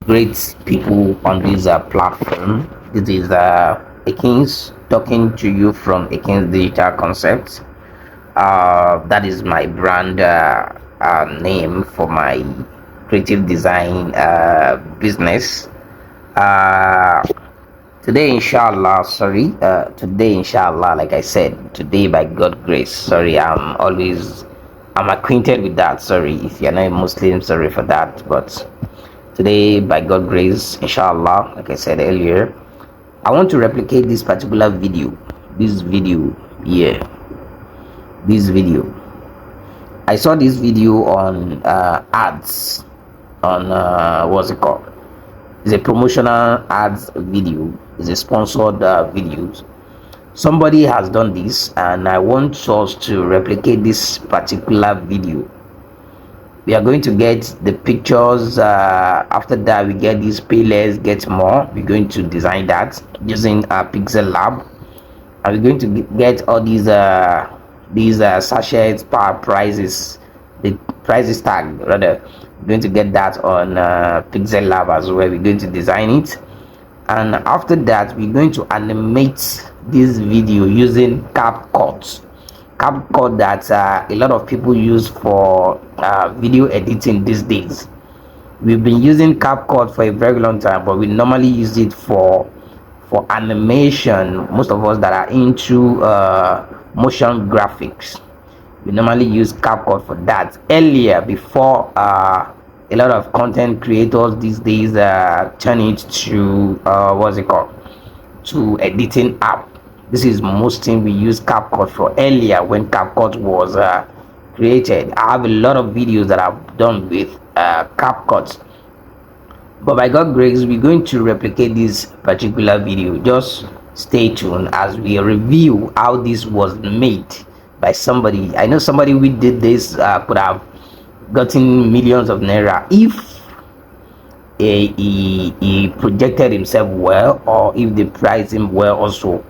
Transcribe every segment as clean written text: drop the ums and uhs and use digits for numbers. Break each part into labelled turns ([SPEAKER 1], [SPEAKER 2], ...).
[SPEAKER 1] great people on this platform. This is Akins talking to you from Akins Digital Concepts. That is my brand name for my creative design business. Uh, today, inshallah, like I said, today by God grace. Sorry, I'm acquainted with that. Sorry, if you're not a Muslim, sorry for that, but today, by God grace, inshallah, like I said earlier, I want to replicate this particular video. This video, yeah, this video. I saw this video on ads on what's it called? It's a promotional ads video. It's a sponsored video. Somebody has done this, and I want us to replicate this particular video. We are going to get the pictures. After that, we get these pay less, get more. We're going to design that using Pixellab, and we're going to get all these sachets, power prices, the prices tag rather. We're going to get that on Pixellab as well. We're going to design it, and after that, we're going to animate this video using CapCut that a lot of people use for video editing these days. We've been using CapCut for a very long time, but we normally use it for animation. Most of us that are into motion graphics, we normally use CapCut for that. Earlier, before a lot of content creators these days turn it to what's it called, to editing app. This is most thing we use CapCut for. Earlier, when CapCut was created, I have a lot of videos that I've done with CapCut, but by God grace, we're going to replicate this particular video. Just stay tuned as we review how this was made by somebody. I know somebody who did this could have gotten millions of naira if he projected himself well, or if they priced him well also.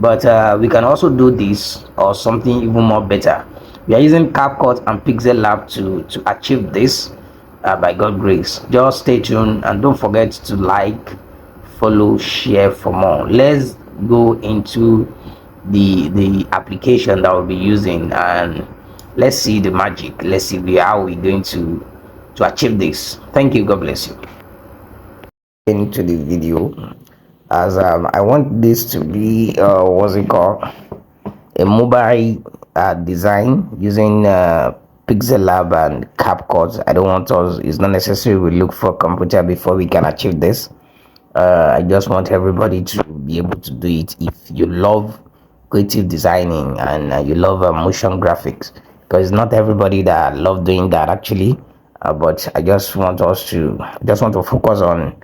[SPEAKER 1] But we can also do this or something even more better. We are using CapCut and Pixellab to achieve this by God grace. Just stay tuned and don't forget to like, follow, share for more. Let's go into the application that we'll be using, and let's see the magic. Let's see how we're going to achieve this. Thank you. God bless you. Into the video, as I want this to be what's it called, a mobile design using Pixellab and CapCut. I don't want us, it's not necessary we look for a computer before we can achieve this. I just want everybody to be able to do it. If you love creative designing and you love motion graphics, because not everybody that love doing that actually, but I just want to focus on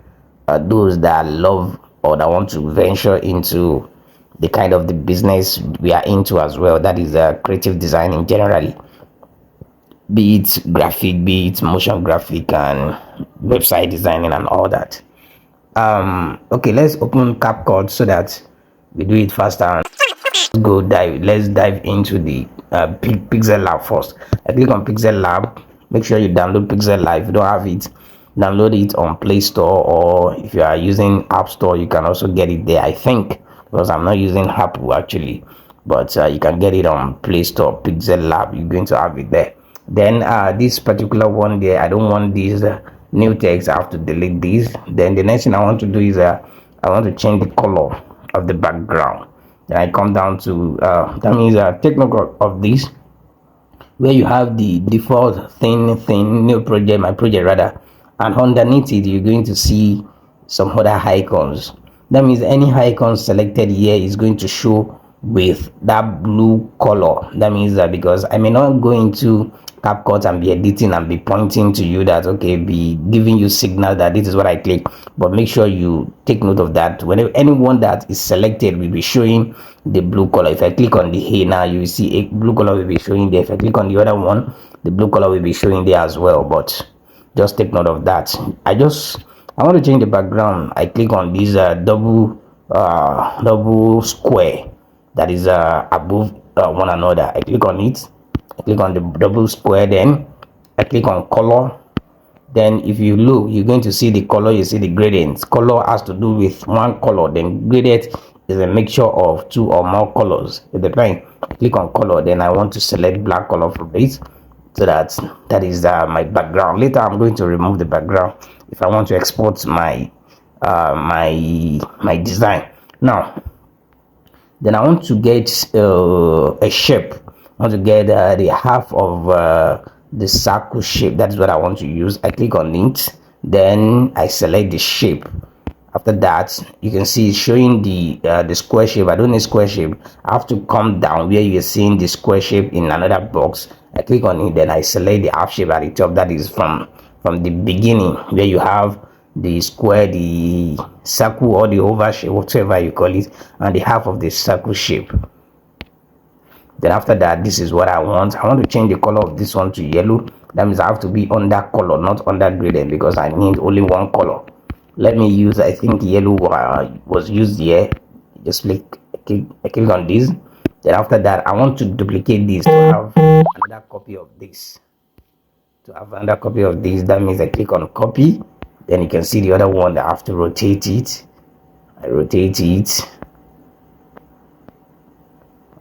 [SPEAKER 1] those that love or that want to venture into the kind of the business we are into as well, that is creative designing generally, be it graphic, be it motion graphic and website designing and all that. Okay, let's open CapCut so that we do it faster. Let's dive into the Pixellab first. I click on Pixellab. Make sure you download Pixellab. If you don't have it, download it on Play Store, or if you are using App Store, you can also get it there, I think, because I'm not using Apple actually, but you can get it on Play Store. Pixellab, you're going to have it there. Then this particular one there, I don't want these new text. I have to delete these. Then the next thing I want to do is I want to change the color of the background. Then I come down to that means take note of this, where you have the default thing, new project, my project rather, and underneath it you're going to see some other icons. That means any icon selected here is going to show with that blue color. That means that because I may not go into CapCut and be editing and be pointing to you that, okay, be giving you signal that this is what I click, but make sure you take note of that. Whenever anyone that is selected will be showing the blue color. If I click on the here now, you will see a blue color will be showing there. If I click on the other one, the blue color will be showing there as well, but just take note of that. I want to change the background. I click on this double square that is above one another. I click on it. I click on the double square, then I click on color, Then if you look, you're going to see the color, you see the gradients. Color has to do with one color, then gradient is a mixture of two or more colors. It depends. Click on color, then I want to select black color for this, so that is my background. Later I'm going to remove the background if I want to export my my design. Now then I want to get a shape. I want to get the half of the circle shape. That's what I want to use. I click on it, then I select the shape. After that, you can see it's showing the square shape. I don't need square shape. I have to come down where you're seeing the square shape in another box. I click on it, then I select the half shape at the top. That is from the beginning, where you have the square, the circle, or the oval shape, whatever you call it, and the half of the circle shape. Then after that, this is what I want. I want to change the color of this one to yellow. That means I have to be under color, not under gradient, because I need only one color. Let me use, I think yellow was used here. Just click on this. Then after that, I want to duplicate this to have another copy of this. That means I click on copy. Then you can see the other one. I have to rotate it. I rotate it.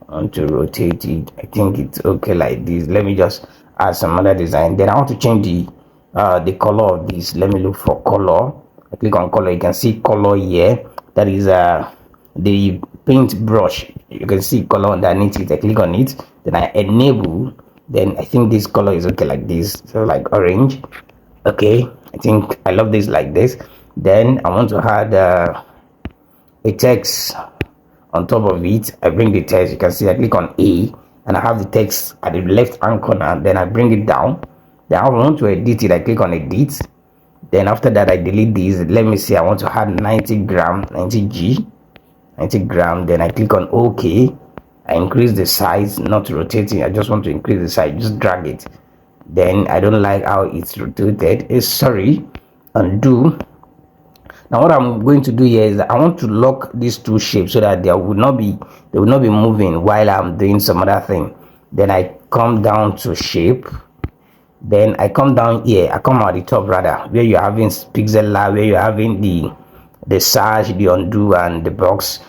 [SPEAKER 1] I want to rotate it. I think it's okay like this. Let me just add some other design. Then I want to change the color of this. Let me look for color. I click on color. You can see color here. That is the paint brush. You can see color underneath it. I click on it. Then I enable. Then I think this color is okay like this. So like orange. Okay. I think I love this like this. Then I want to add a text on top of it. I bring the text. You can see I click on A, and I have the text at the left hand corner. Then I bring it down. Then I want to edit it. I click on edit. Then after that, I delete these. Let me see. I want to add 90 gram, 90 gram. Then I click on OK. I increase the size, not rotating. I just want to increase the size. Just drag it. Then I don't like how it's rotated. Undo. Now what I'm going to do here is I want to lock these two shapes so that they will not be moving while I'm doing some other thing. Then I come down to shape. Then I come down here. I come at the top rather, where you're having Pixellab, where you're having the search, the undo, and the box.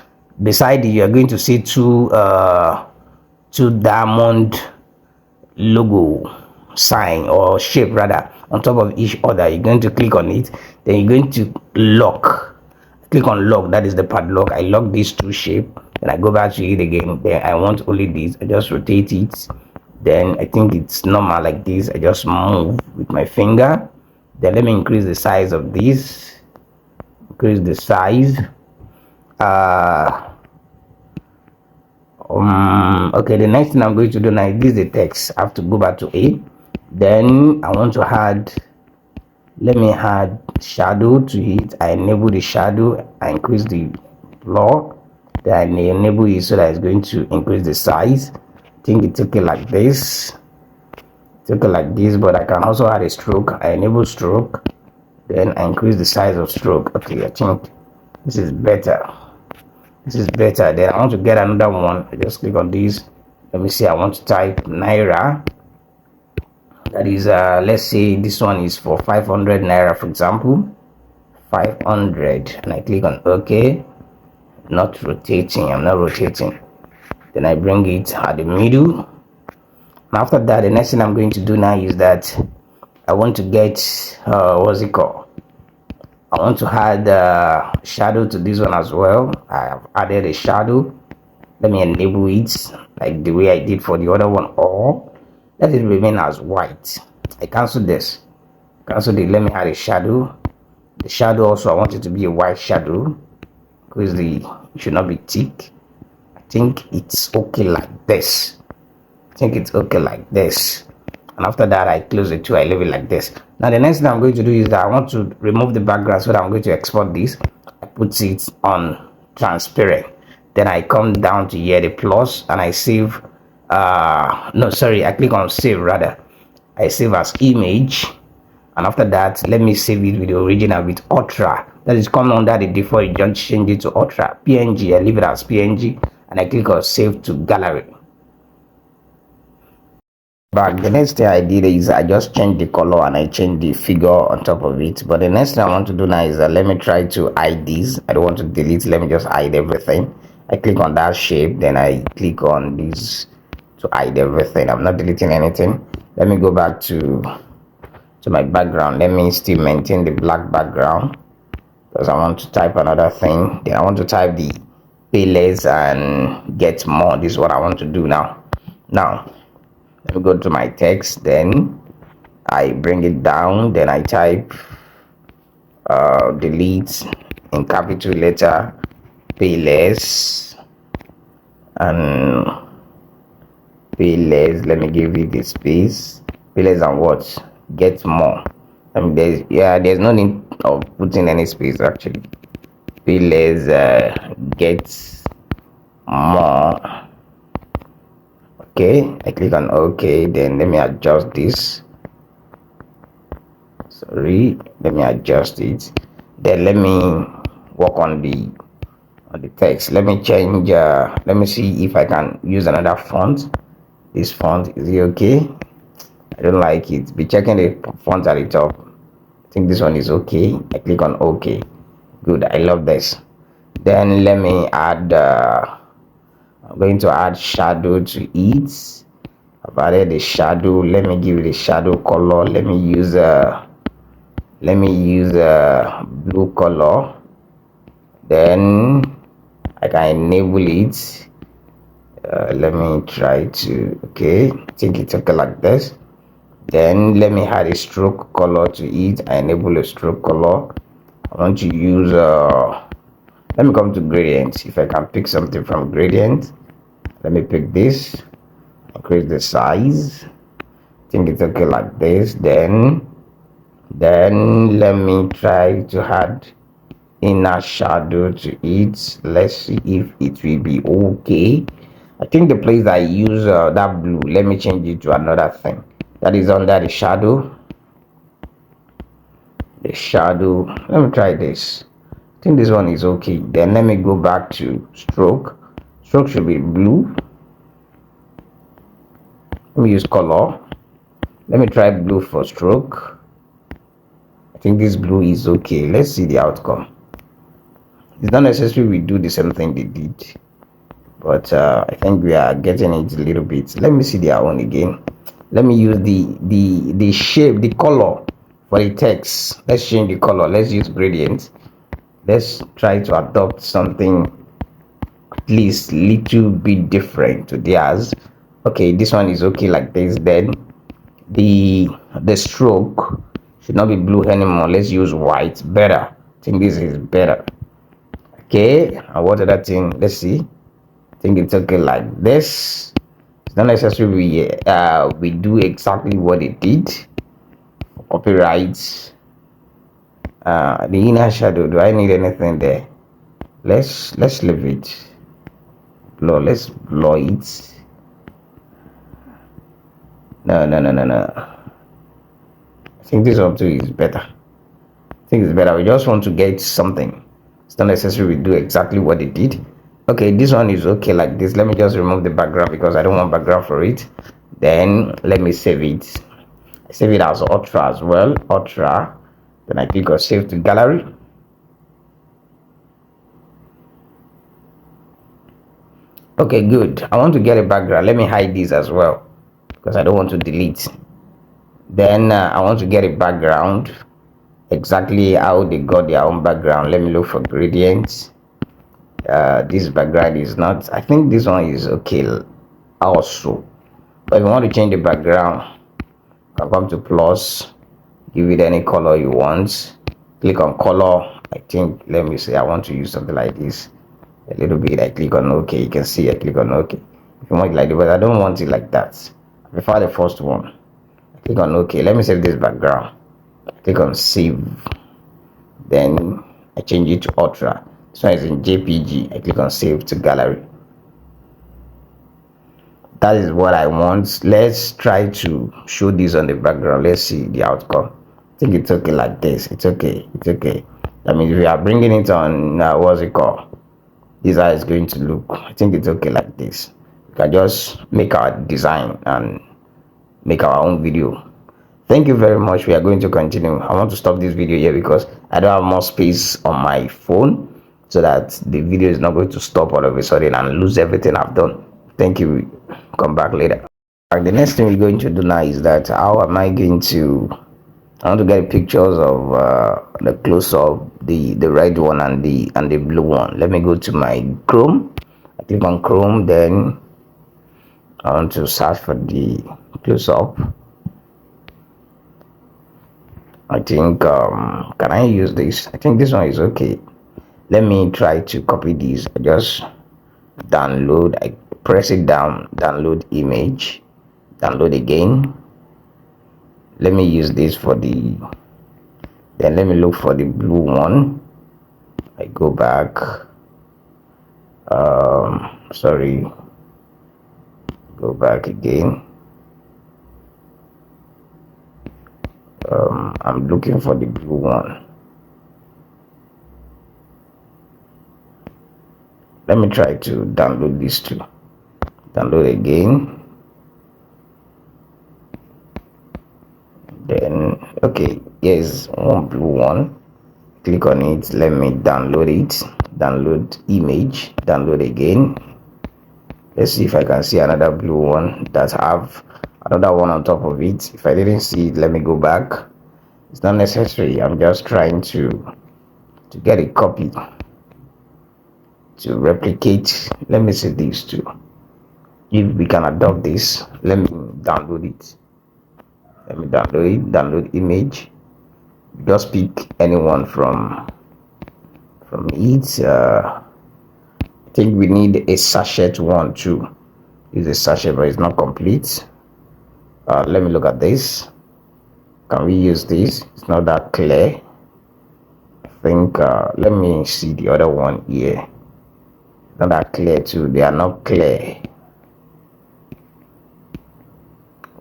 [SPEAKER 1] Beside it, you're going to see two diamond logo sign or shape rather on top of each other. You're going to click on it. Then you're going to lock. Click on lock. That is the padlock. I lock these two shape. Then I go back to it again. Then I want only this. I just rotate it. Then I think it's normal like this. I just move with my finger. Then let me increase the size of this. Increase the size. Okay, the next thing I'm going to do now is the text. I have to go back to A. Then I want to add, let me add shadow to it. I enable the shadow. I increase the blur. Then I enable it so that it's going to increase the size. I think it's okay like this. It's okay like this, but I can also add a stroke. I enable stroke. Then I increase the size of stroke. Okay, I think this is better. This is better. Then I want to get another one. I just click on this. Let me see. I want to type Naira. That is let's say this one is for 500 Naira, for example. 500, and I click on OK. Not rotating. I'm not rotating. Then I bring it at the middle. And after that, the next thing I'm going to do now is that I want to get what's it called? I want to add shadow to this one as well. I have added a shadow. Let me enable it like the way I did for the other one, or let it remain as white. I cancel this. Cancel it. Let me add a shadow. The shadow also, I want it to be a white shadow because it should not be thick. I think it's okay like this. And after that, I close it too. I leave it like this. Now the next thing I'm going to do is that I want to remove the background, so that I'm going to export this. I put it on transparent. Then I come down to here, the plus, and I save. I click on save rather. I save as image. And after that, let me save it with the original with Ultra. That is come under the default. You just change it to Ultra. PNG. I leave it as PNG, and I click on save to gallery. Back, the next thing I did is I just changed the color and I changed the figure on top of it. But the next thing I want to do now is let me try to hide this. I don't want to delete, let me just hide everything. I click on that shape, then I click on this to hide everything. I'm not deleting anything. Let me go back to my background. Let me still maintain the black background because I want to type another thing. Then I want to type the pay less and get more. This is what I want to do now. Let me go to my text, then I bring it down, then I type delete in capital letter, pay less, and pay less. Let me give it the space. Pay less and what? Get more. I mean, there's no need of putting any space actually. Pay less, get more. Okay, I click on OK, then let me adjust this. Sorry, let me adjust it. Then let me work on the text. Let me change let me see if I can use another font. This font, is it okay? I don't like it. Be checking the font at the top. I think this one is okay. I click on OK. Good, I love this. Then let me add I'm going to add shadow to it. I've added the shadow. Let me give it a shadow color. Let me use blue color. Then I can enable it. Let me try to, okay, I think it's okay like this. Then let me add a stroke color to it. I enable a stroke color. I want to use let me come to gradient. If I can pick something from gradient, let me pick this, increase the size. I think it's okay like this. Then let me try to add inner shadow to it. Let's see if it will be okay. I think the place I use that blue, let me change it to another thing that is under the shadow. Let me try this. I think this one is okay. Then let me go back to stroke. Stroke should be blue. Let me use color. Let me try blue for stroke. I think this blue is okay. Let's see the outcome. It's not necessary we do the same thing they did, but I think we are getting it a little bit. Let me see their own again. Let me use the shape, the color for the text. Let's change the color. Let's use gradient. Let's try to adopt something at least little bit different to theirs. Okay, this one is okay like this. Then the stroke should not be blue anymore. Let's use white. Better. I think this is better. Okay, and what other thing? Let's see. I think it's okay like this. It's not necessary we do exactly what it did for copyright. The inner shadow, do I need anything there? Let's leave it. Let's blur it. No. I think this one too is better. I think it's better. We just want to get something. It's not necessary we do exactly what it did. Okay, this one is okay like this. Let me just remove the background because I don't want background for it. Then let me save it. I save it as Ultra as well. Ultra. Then I click on save to gallery. Okay, good. I want to get a background. Let me hide this as well because I don't want to delete. Then I want to get a background, exactly how they got their own background. Let me look for gradients. This background is not, I think this one is okay also, but if you want to change the background, you can come to plus, give it any color you want, click on color. I think, let me say I want to use something like this a little bit. I click on OK. You can see I click on OK. If you want it like that, but I don't want it like that. I prefer the first one. I click on OK. Let me save this background. I click on save. Then I change it to Ultra. This one is in JPG. I click on save to gallery. That is what I want. Let's try to show this on the background. Let's see the outcome. I think it's okay like this. It's okay. I mean, if we are bringing it on what's it called, this is how it's going to look. I think it's okay like this. We can just make our design and make our own video. Thank you very much. We are going to continue. I want to stop this video here because I don't have more space on my phone, so that the video is not going to stop all of a sudden and lose everything I've done. Thank you. Come back later. The next thing we're going to do now is that how am I going to, I want to get pictures of the close-up, the red one and the blue one. Let me go to my Chrome. I click on Chrome, then I want to search for the close-up. I think can I use this? I think this one is okay. Let me try to copy this. I just download, I press it down, download image, download again. Let me use this for the, then let me look for the blue one. I go back, sorry, go back again. I'm looking for the blue one. Let me try to download this too. Download again. Then okay, here's one blue one. Click on it. Let me download it. Download image. Download again. Let's see if I can see another blue one that have another one on top of it. If I didn't see it, let me go back. It's not necessary. I'm just trying to get a copy to replicate. Let me see these two. If we can adopt this, let me download it. Let me download it. Download image. Just pick anyone from it. I think we need a sachet one too. It's a sachet, but it's not complete. Let me look at this. Can we use this? It's not that clear. I think let me see the other one here. Not that clear too. They are not clear.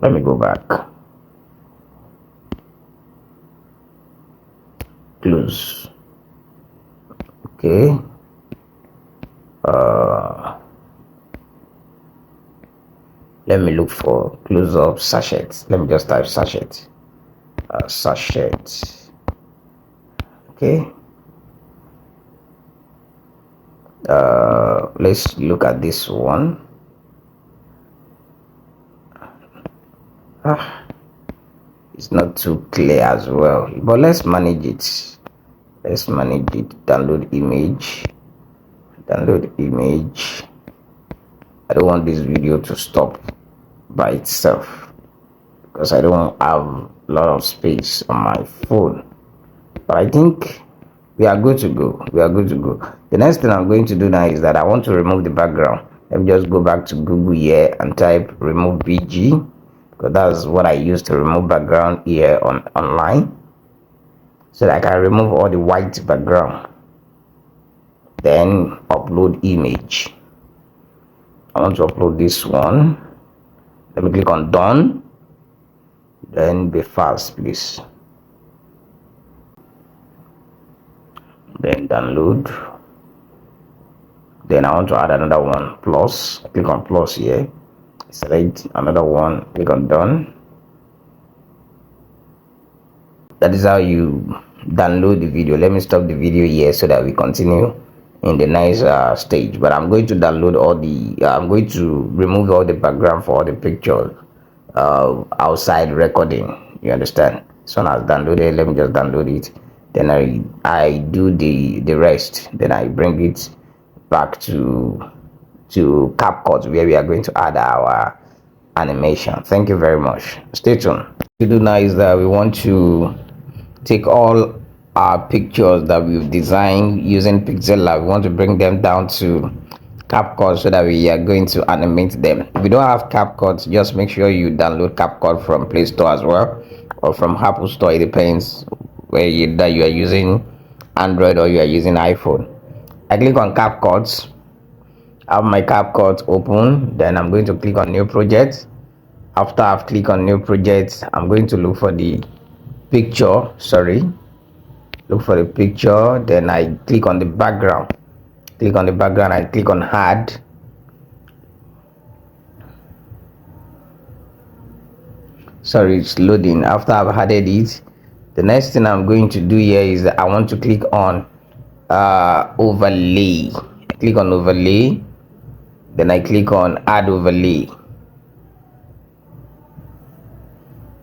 [SPEAKER 1] Let me go back. Close. Okay. Let me look for close-up sachet. Let me just type sachet. Sachet. Okay. Let's look at this one. It's not too clear as well, but let's manage it. Let's manage it. Download image. Download image. I don't want this video to stop by itself because I don't have a lot of space on my phone. But I think we are good to go. We are good to go. The next thing I'm going to do now is that I want to remove the background. Let me just go back to Google here and type remove BG, because that's what I use to remove background here online, so that I can remove all the white background. Then upload image. I want to upload this one. Let me click on done. Then be fast, please. Then download. Then I want to add another one, plus. Click on plus here. Select another one. Click on done. That is how you download the video. Let me stop the video here so that we continue in the next stage. But I'm going to download all the I'm going to remove all the background for all the pictures outside recording. You understand? So now it's downloaded. Let me just download it. Then I do the rest. Then I bring it back to CapCut, where we are going to add our animation. Thank you very much. Stay tuned. What we do now is that we want to take all our pictures that we've designed using Pixellab. We want to bring them down to CapCut so that we are going to animate them. If you don't have CapCut, just make sure you download CapCut from Play Store as well, or from Apple Store. It depends where you are using Android or you are using iPhone. I click on CapCut. I have my CapCut open. Then I'm going to click on new project. After I've clicked on new project, I'm going to look for the picture. Look for the picture. Then I click on the background. Click on the background. I click on add. Sorry, it's loading. After I've added it, the next thing I'm going to do here is that I want to click on overlay. I click on overlay, then I click on add overlay.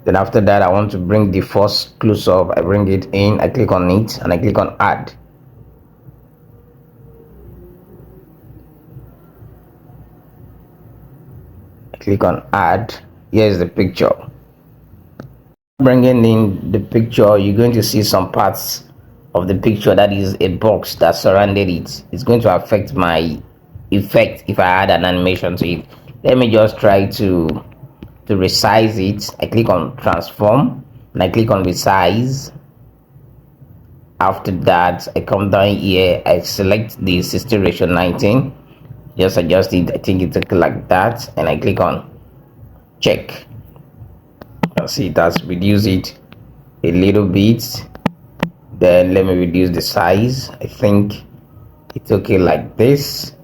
[SPEAKER 1] Then after that, I want to bring the first close-up. I bring it in, I click on it, and I click on add. I click on add. Here's the picture. Bringing in the picture, you're going to see some parts of the picture that is a box that surrounded it. It's going to affect my effect if I add an animation to it. Let me just try to resize it. I click on transform and I click on resize. After that, I come down here, I select the 60:19, just adjust it. I think it's like that, and I click on check. See, it has reduced it a little bit. Then let me reduce the size. I think it's okay like this.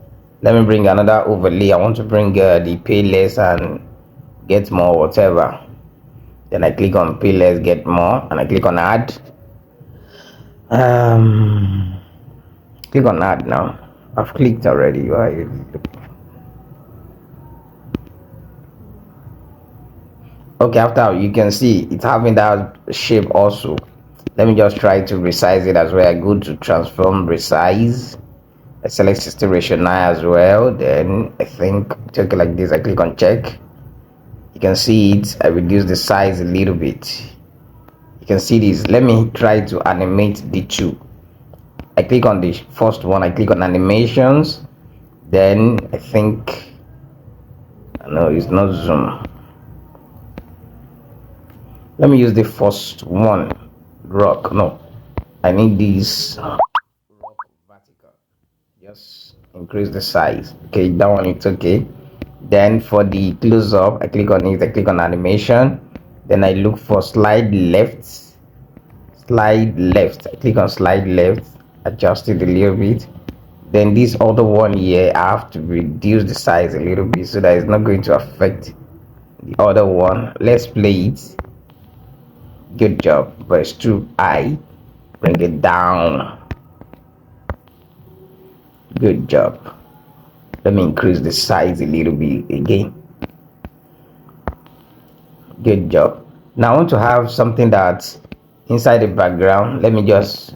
[SPEAKER 1] Let me bring another overlay. I want to bring the pay less and get more, whatever. Then I click on pay less, get more, and I click on add. Click on add now. I've clicked already. Okay, after you can see it's having that shape also. Let me just try to resize it as well. I go to transform, resize. I select 60:9 as well. Then I think take it like this. I click on check. You can see it. I reduce the size a little bit. You can see this. Let me try to animate the two. I click on the first one. I click on animations. Then I think no, it's not zoom. Let me use the first one. Rock. No, I need this rock vertical. Just increase the size. Okay, that one it's okay. Then for the close up, I click on it. I click on animation. Then I look for slide left. Slide left. I click on slide left. Adjust it a little bit. Then this other one here, I have to reduce the size a little bit so that it's not going to affect the other one. Let's play it. Good job, but it's too high. Bring it down. Good job. Let me increase the size a little bit again. Good job. Now I want to have something that's inside the background. Let me just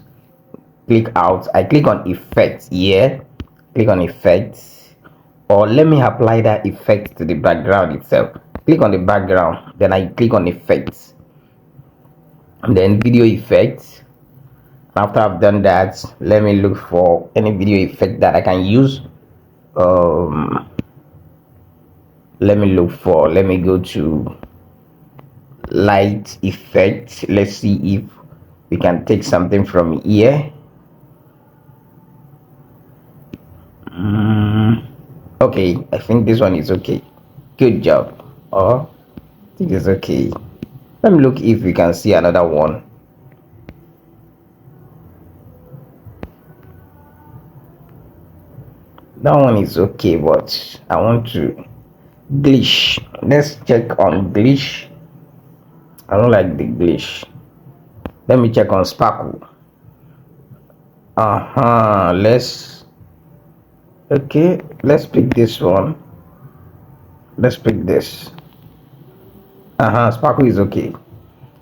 [SPEAKER 1] click out. I click on effects here. Click on effects, or let me apply that effect to the background itself. Click on the background, then I click on effects. And then video effects. After I've done that, let me look for any video effect that I can use. Let me go to light effect. Let's see if we can take something from here. Okay, I think this one is okay. Good job. I think it's okay. Let me look if we can see another one. That one is okay, but I want to glitch. Let's check on glitch. I don't like the glitch. Let me check on sparkle. Let's pick this one. Let's pick this. Sparkle is okay.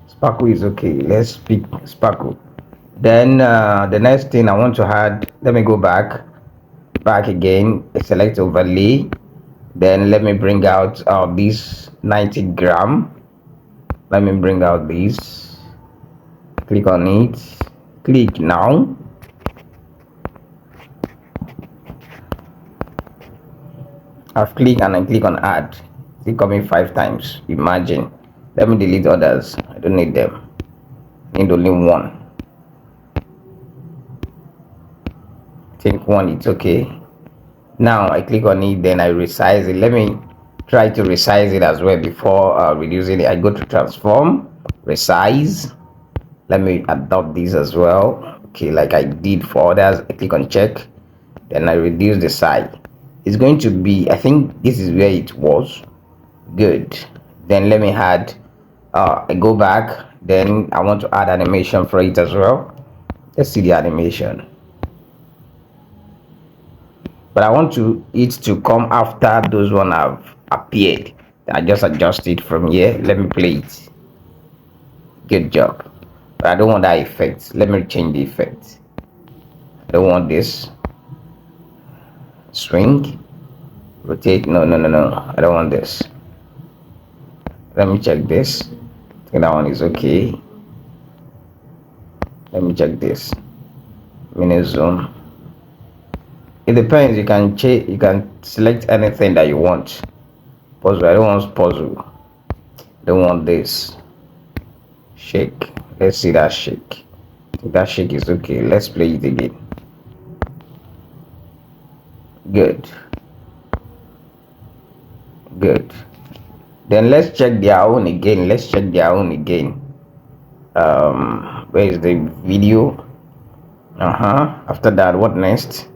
[SPEAKER 1] Sparkle is okay. Let's pick sparkle. Then the next thing I want to add, let me go back again, select overlay. Then let me bring out this 90 gram. Let me bring out this. Click on it. Click now. I've clicked and I click on add. It's coming 5 times. Imagine. Let me delete others. I don't need them. I need only one. I think one it's okay. Now I click on it, then I resize it. Let me try to resize it as well before reducing it. I go to transform, resize. Let me adopt this as well. Okay, like I did for others. I click on check, then I reduce the size. It's going to be, I think this is where it was. Good. Then let me add I go back, then I want to add animation for it as well. Let's see the animation, but I want it to come after those one have appeared. I just adjust it from here. Let me play it. Good job. But I don't want that effect. Let me change the effect. I don't want this. Swing, rotate. No, I don't want this. Let me check this. I think that one is okay. Let me check this. Mini zoom. It depends. You can change. You can select anything that you want. Puzzle. I don't want puzzle. I don't want this. Shake. Let's see that shake. I think that shake is okay. Let's play it again. Good. Then let's check their own again. Where is the video? After that, what next?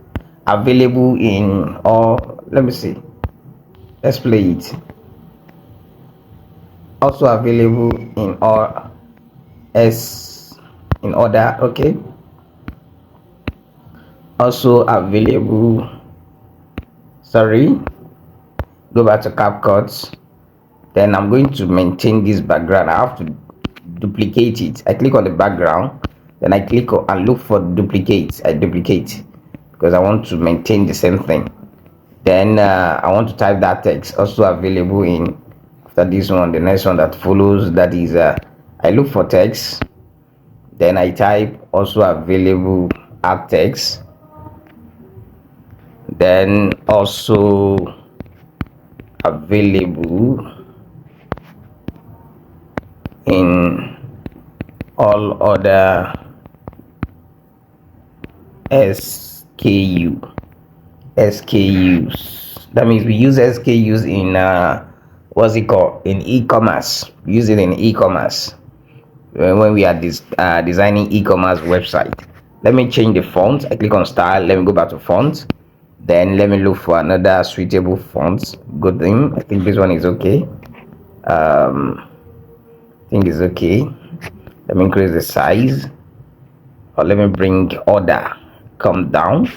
[SPEAKER 1] Available in all. Let me see. Let's play it. Also available in all in order. Okay. Also available. Sorry. Go back to CapCut. Then I'm going to maintain this background. I have to duplicate it. I click on the background, then I click on and look for duplicate. I duplicate because I want to maintain the same thing. Then I want to type that text also available in after this one. The next one that follows, that is I look for text, then I type also available add text, then also available in all other SKUs. That means we use SKUs in what's it called, in e-commerce. Use it in e-commerce when we are designing e-commerce website. Let me change the font. I click on style. Let me go back to font. Then let me look for another suitable font. Good thing. I think this one is okay. I think it's okay. Let me increase the size, or let me bring order come down.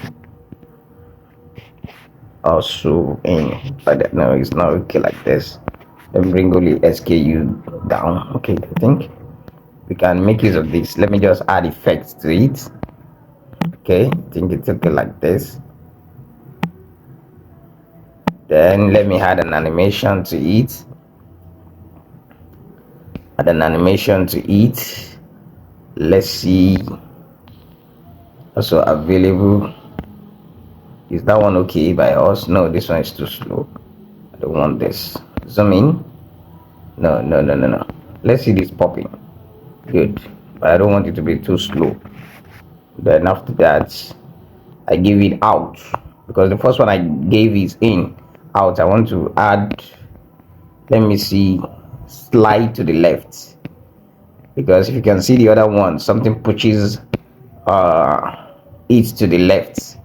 [SPEAKER 1] Also in, but no, it's not okay like this. Let me bring only SKU down. Okay, I think we can make use of this. Let me just add effects to it. Okay, I think it's okay like this. Then let me add an animation to it. Let's see. Also available. Is that one okay by us? No, this one is too slow. I don't want this. Zoom in. No. Let's see this popping. Good, but I don't want it to be too slow. Then after that, I give it out because the first one I gave is in. Out. I want to add. Let me see. Slide to the left, because if you can see the other one, something pushes it to the left.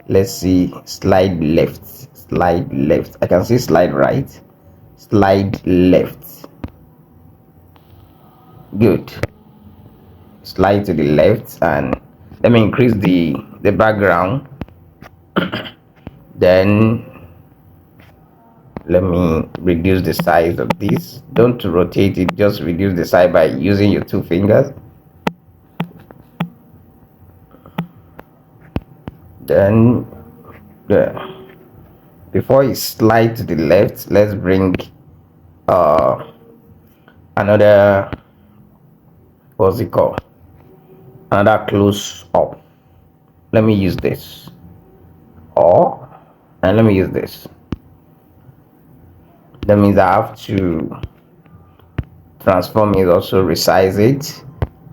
[SPEAKER 1] Let's see. Slide left. I can see slide right, slide left. Good. Slide to the left, and let me increase the background. Then let me reduce the size of this. Don't rotate it, just reduce the size by using your two fingers. Then before you slide to the left, let's bring another, what's it called, another close up. Let me use this, and let me use this. That means I have to transform it, also resize it.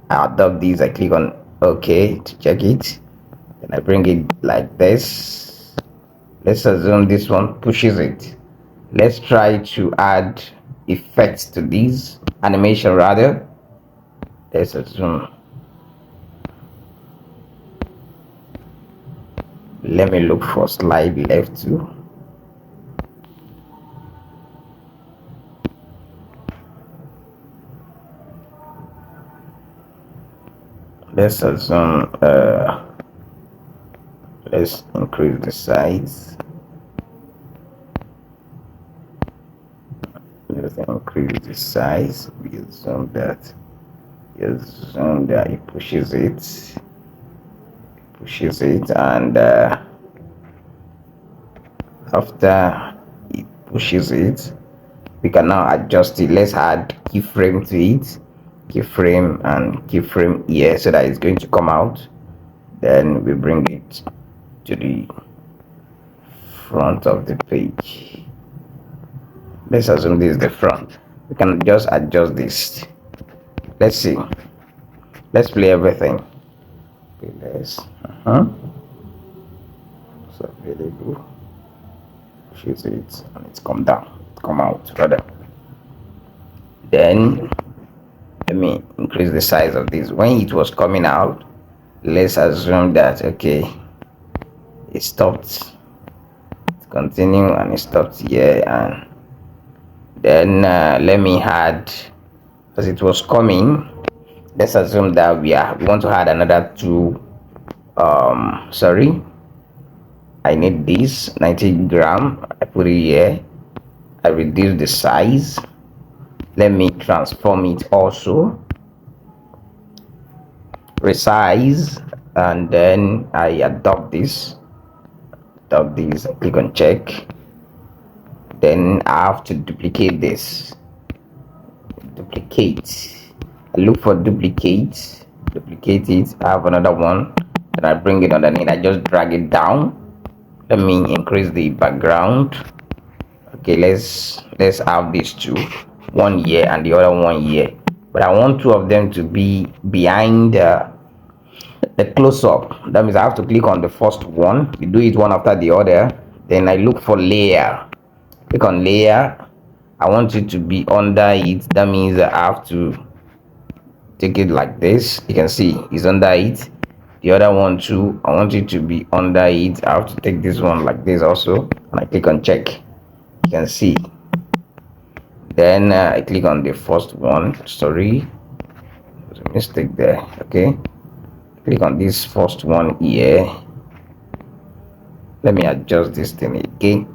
[SPEAKER 1] I adopt these. I click on OK to check it. Then I bring it like this. Let's assume this one pushes it. Let's try to add effects to these, animation rather. Let's assume. Let me look for slide left too. let's assume let's increase the size. Let's increase the size. We assume that it pushes it, and after it pushes it, we can now adjust it. Let's add keyframe to it, keyframe and keyframe here, so that it's going to come out. Then we bring it to the front of the page. Let's assume this is the front. We can just adjust this. Let's see. Let's play everything. Okay, let's so available. Choose it and it's come out rather. Then let me increase the size of this. When it was coming out, let's assume that okay, it stopped. It's continue and it stopped here, and then let me add, as it was coming, let's assume that we want to add another two. Sorry, I need this 90 gram. I put it here. I reduce the size. Let me transform it also, resize, and then I adopt this, click on check. Then I have to duplicate this, I look for duplicate it. I have another one, and I bring it underneath. I just drag it down. Let me increase the background. Okay, let's have these two, one here and the other one here, but I want two of them to be behind the close-up. That means I have to click on the first one. We do it one after the other. Then I look for layer, click on layer. I want it to be under it. That means I have to take it like this. You can see it's under it. The other one too, I want it to be under it. I have to take this one like this also, and I click on check. You can see. Then I click on the first one. Sorry, there's a mistake there. Okay, click on this first one here. Let me adjust this thing again.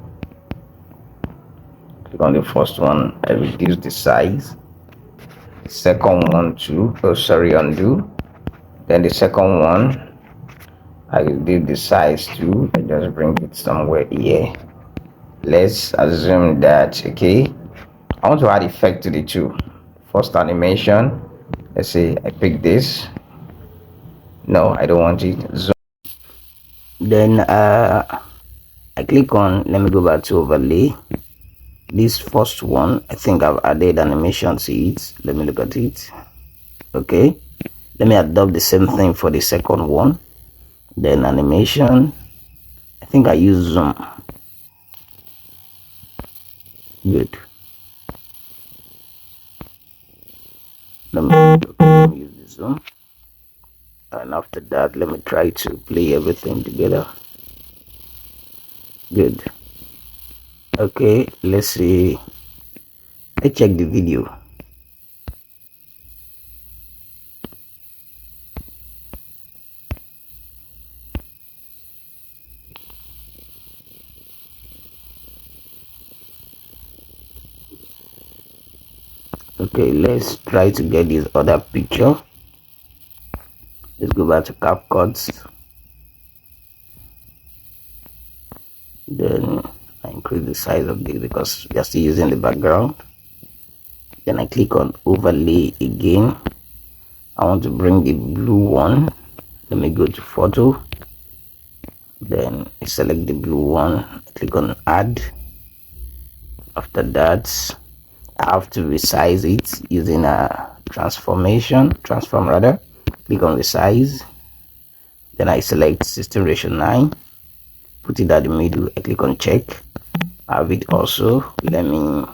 [SPEAKER 1] Click on the first one. I reduce the size. The second one too. Oh, sorry, undo. Then the second one, I reduce the size too. I just bring it somewhere here. Let's assume that okay, I want to add effect to the two. First animation, let's say I pick this. No, I don't want it. Zoom. Then I click on, let me go back to overlay. This first one, I think I've added animation to it. Let me look at it. Okay, let me adopt the same thing for the second one. Then animation, I think I use zoom. Good. Let me use the zoom, and after that let me try to play everything together. Good. Okay, let's see. I check the video. Okay, let's try to get this other picture. Let's go back to CapCut. Then I increase the size of this because we are still using the background. Then I click on overlay again. I want to bring the blue one. Let me go to photo. Then I select the blue one. Click on add. After that, I have to resize it using a transform rather. Click on resize. Then I select system ratio 9, put it at the middle. I click on check. I have it also. Let me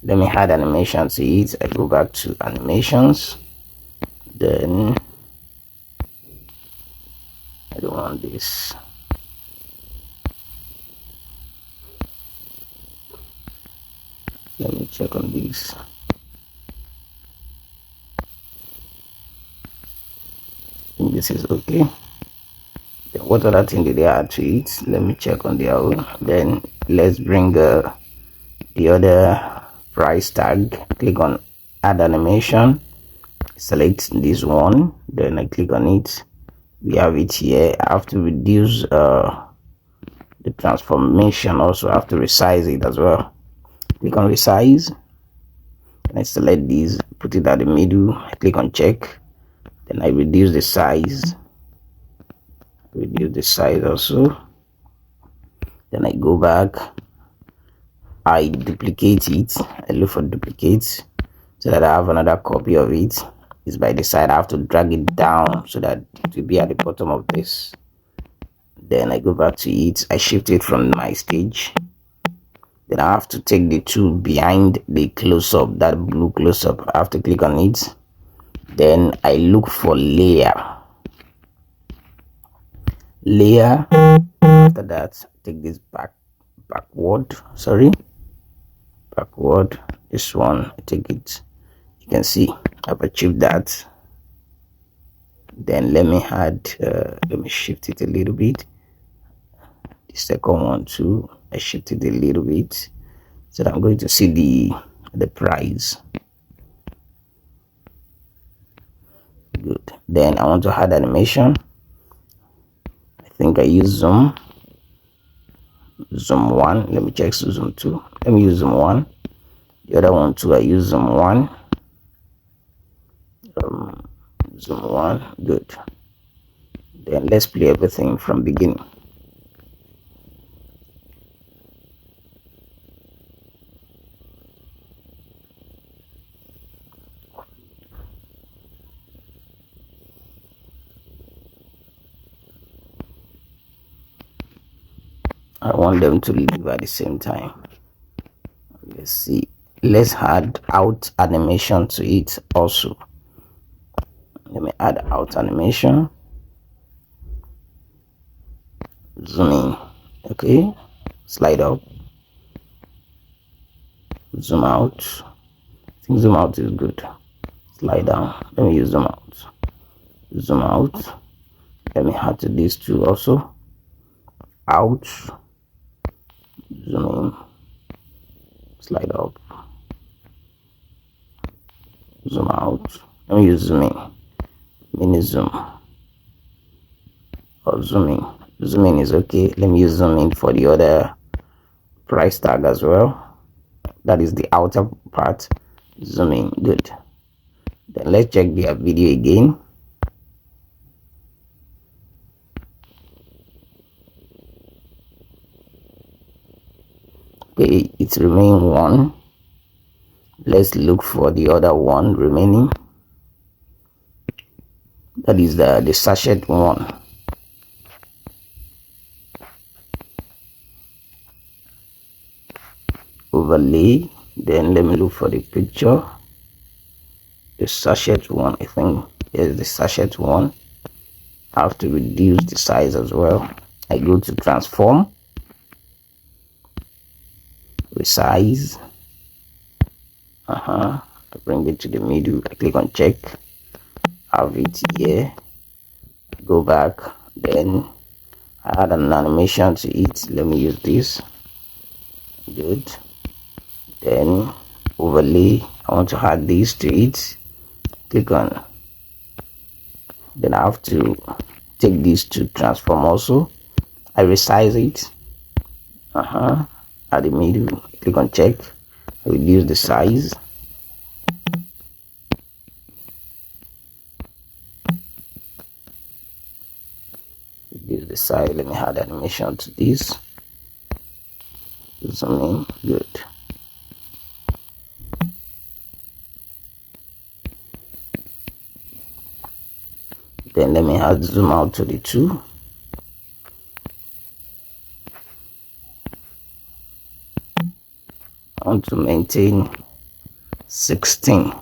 [SPEAKER 1] add animation to it. I go back to animations. Then I don't want this. Let me check on this. this is okay. Then what other thing did they add to it? Let me check on their own. Then let's bring the other price tag. Click on add animation, select this one, then I click on it. We have it here. I have to reduce the transformation. Also I have to resize it as well. Click on resize, and I select this, put it at the middle. I click on check, then I reduce the size, also. Then I go back, I duplicate it. I look for duplicates so that I have another copy of it. It's by the side. I have to drag it down so that it will be at the bottom of this. Then I go back to it, I shift it from my stage. Then I have to take the tool behind the close-up, that blue close-up. I have to click on it. Then I look for layer. After that, take this backward. This one, I take it. You can see I've achieved that. Then let me shift it a little bit. The second one too, I shift it a little bit so that I'm going to see the price. Good. Then I want to add animation. I think I use zoom 1. Let me check zoom 2. Let me use zoom 1. The other one too, I use zoom 1. Zoom 1. Good. Then let's play everything from beginning. I want them to live at the same time. Let's see. Let's add out animation to it also. Let me add out animation. Zoom in. Okay. Slide up. Zoom out. I think zoom out is good. Slide down. Let me use zoom out. Zoom out. Let me add to these two also. Out. Zoom in. Slide up. Zoom out. Let me use zoom in. Mini zoom. Or zoom in. Zoom in is okay. Let me use zoom in for the other price tag as well. That is the outer part. Zoom in. Good. Then let's check their video again. Okay, it's remaining one. Let's look for the other one remaining. That is the sachet one. Overlay. Then let me look for the picture. The sachet one, I think. Here's the sachet one. I have to reduce the size as well. I go to transform, resize. I bring it to the middle. I click on check. Have it here. Go back. Then I add an animation to it. Let me use this. Good. Then overlay. I want to add this to it. Click on. Then I have to take this to transform also. I resize it. At the middle. Click on check. I reduce the size. Reduce the size. Let me add animation to this. Zoom in. Good. Then let me add zoom out to the 2. I want to maintain 16.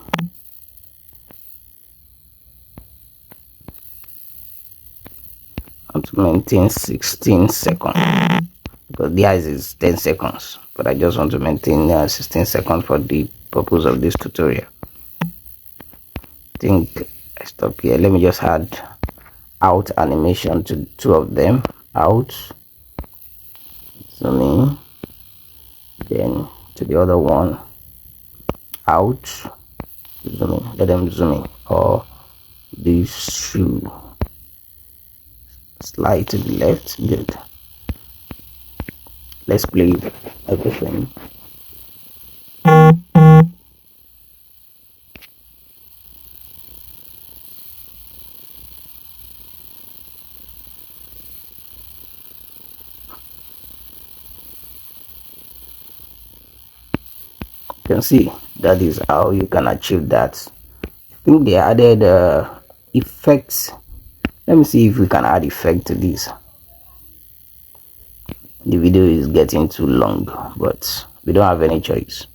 [SPEAKER 1] I want to maintain 16 seconds because the eyes is 10 seconds, but I just want to maintain 16 seconds for the purpose of this tutorial. I think I stop here. Let me just add out animation to two of them. Out, zoom in, then to the other one, out, zoom in, let them zoom in. Or this shoe, slide to the left. Good. Let's play everything. You can see that is how you can achieve that. I think they added effects. Let me see if we can add effect to this. The video is getting too long, but we don't have any choice.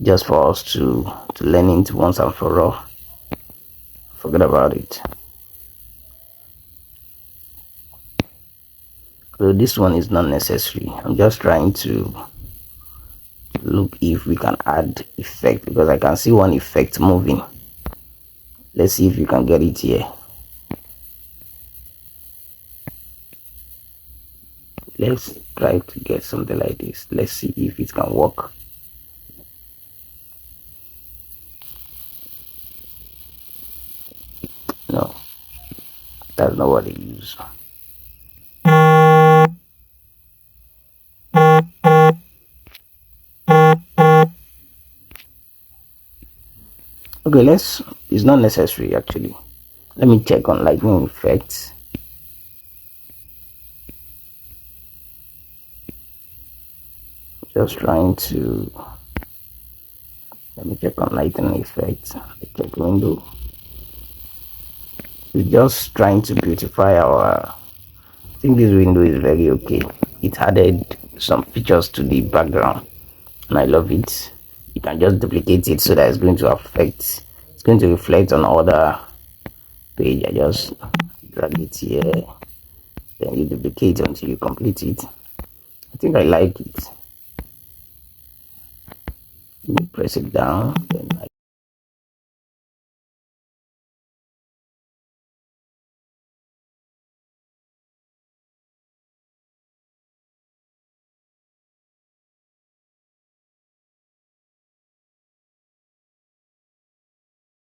[SPEAKER 1] Just for us to learn it once and for all. Forget about it. So this one is not necessary. I'm just trying to look if we can add effect, because I can see one effect moving. Let's see if you can get it here. Let's try to get something like this. Let's see if it can work. No, that's not what they use. Okay, it's not necessary actually. Let me check on lightning effects. Just trying to, let me check on lightning effects. Check window. We're just trying to beautify our, I think this window is very okay. It added some features to the background and I love it. You can just duplicate it so that it's going to affect, it's going to reflect on other page. I just drag it here, then you duplicate until you complete it. I think I like it. You press it down, then